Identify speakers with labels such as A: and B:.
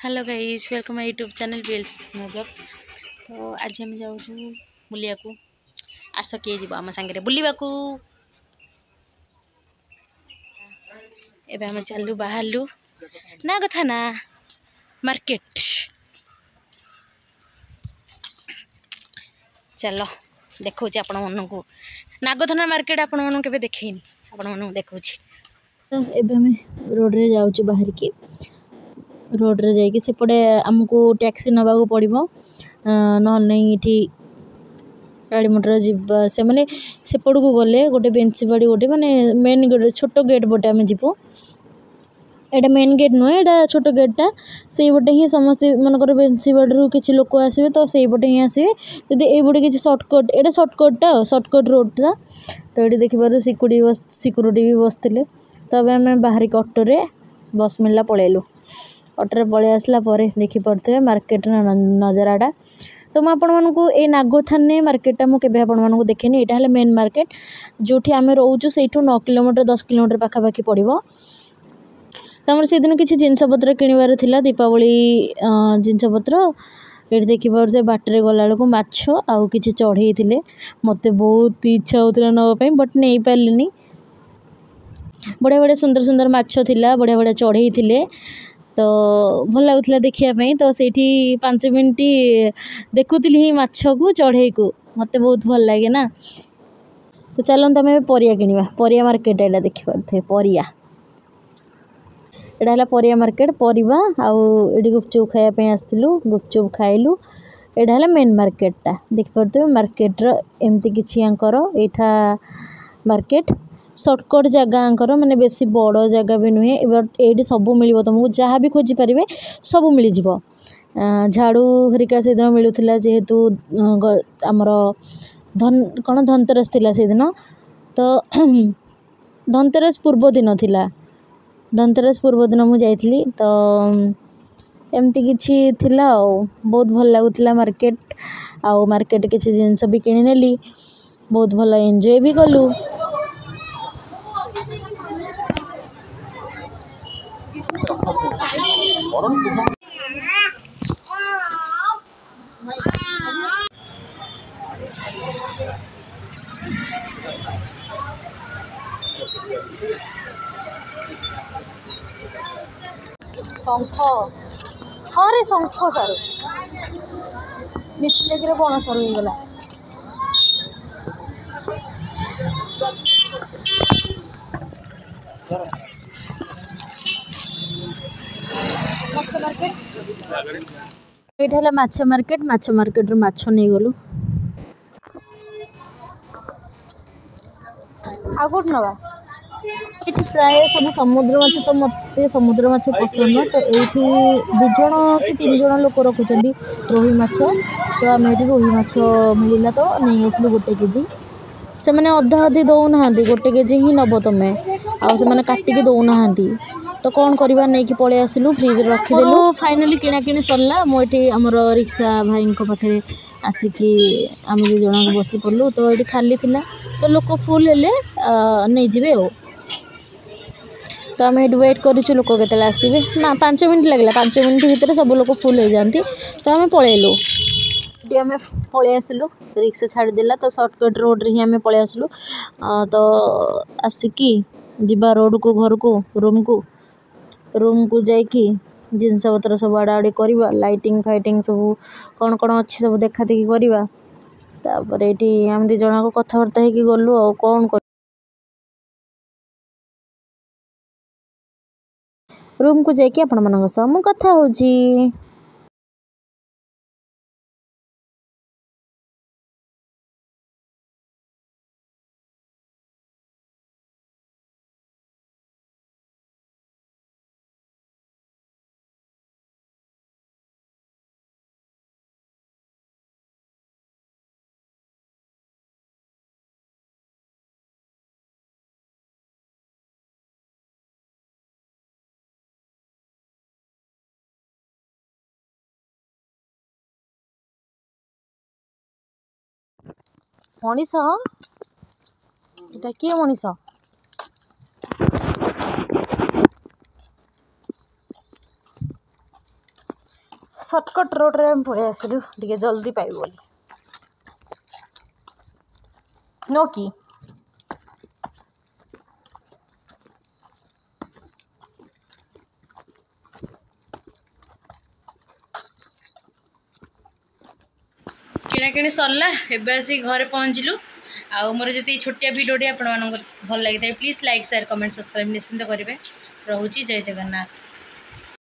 A: Hello guys, welcome my YouTube channel BL blogs. तो आज हम जाऊँ बुलिया को। आस किए जीव आम सांगे बुलवा को। एबे हम चलू बाहरलु ना कथा ना मार्केट। चलो देखो आपण मन को नागधना मार्केट आपण मन के देखनी आपण मन देखो। एबे हम रोड रे जाऊँ बाहर की रोड रे जाइए सेपटे आमको टैक्सी नवा पड़ो ना ये गाड़ी मोटर जीवा से मैंने सेपट को गले गोटे बेंची बाड़ी गोटे माने मेन गेट छोट गेट पटे आम जीवु। एटा मेन गेट नुहे एटा छोट गेटा से पटे ही समस्ते मनकर बेंची बाड़ी किसी लोक आसवे तो से पटे ही आसवे जदि ये किसी सर्टकट एटा सर्टकट रोडटा। तो ये देखिए सिक्यूरीटी भी बसते तो आम बाहर के ऑटोरे बस मिलला पलैलु। ऑटोरे पलि आसला देखिपे मार्केट नजाराटा। तो मुझे ये नागोथाने मार्केटा मुझे आपको देखेनी यहाँ है मेन मार्केट जो आम रोचु से 9 किलोमीटर 10 किलोमीटर पाखापाखि पड़ो। तो आम से दिन किसी जिनपतर किणवार था दीपावली जिनपतर ये देखिए बाटर गला बेलू माछ आउ कि चढ़ई थे मत बहुत इच्छा होता नापी बट नहीं पारे। बढ़िया बढ़िया सुंदर सुंदर माछ थिला बढ़िया बढ़िया चढ़ई थे तो भल लगुला देखापी। तो से 5 मिनट देखुली ही माछ को चढ़ई को मत बहुत भल लगे ना। तो चलते आम परिया किणवा परिया मार्केट एटा देखिपे परिया एटा है परिया मार्केट परिवा आउ गुपचुप खायापी आसलु गुपचुप खाइलु। एटा है मेन मार्केटा देखिपे मार्केट एमती किसी एठा मार्केट सर्टकट जगह माने बेसी बड़ जगह भी नुहे ये सब मिल तुमको जहाँ भी खोजी पारे सब मिल जाव। झाड़ू हरिका से दिन मिलूला जेहेतु आमर कौन धनतेरस थिला से दिन तो धनतेरस पूर्व दिन थिला धनतेरस पूर्व दिन मुझे जाइली तो एमती किछि थिला बहुत भल लगुला मार्केट आउ मार्केट किछि जिनस भी किनि नेली बहुत भल एंजॉय भी कलु। शंख हाँ रे शंख सारू मिस्टेक रे बण सारू हो गला। ये माछ मार्केट रू माछ नहीं गलु आ कौट नवा ये प्राय सब समुद्र माछ तो मत समुद्र माछ पसंद तो ये 2 जन कि 3 जन लोक रखुच्च रोही माछ। तो आम ये रोही माछ मिलला तो नहीं आसलु 1 केजी से मैंने अधा अधी दौना 1 केजी ही नब तुम आने काटिकी दौना तो कौन करवा नहीं कि पलि आसलु फ्रिज रखीदेलु। फाइनाली किणाकिणी सरला मुझे आमर रिक्सा भाई पाखे आसिकी आम 2 जन बसी पड़लु तो ये खाली थिला तो लोक फुल हेले नहीं जीवे आ। तो आम ये वेट करूँ लोक के आसवे ना 5 मिनट लगला 5 मिनट भितर सब लोग फुल हो जाती तो आम पलैलु ये आम पलि आसलु रिक्सा छाड़देला तो सर्टकट रोड रे ही आम पलि आसलु। तो आसिकी जीवा रोड को घर को रूम को जाइकी जिनस पतर सब आड़ाआड़ी करवा लाइटिंग फाइटिंग सब कौन कौन अच्छी सब देखा देखी करवा तापर ये आम 2 जन को कथबार्ता होगी गलु आ कौन रूम को जाइए आपण मन सह कथा होची। मनीष एटा किए मनीष सर्टकट रोड रे पड़े आसलु टे जल्दी पाइबू बोली नो कि किणाकिणी सरला एबे आसी घरे पहुँचलु आउ मोर जी छोटिया भिडियोटी आप भल लगी था please like share comment subscribe निश्चिंत करेंगे। रोची जय जगन्नाथ।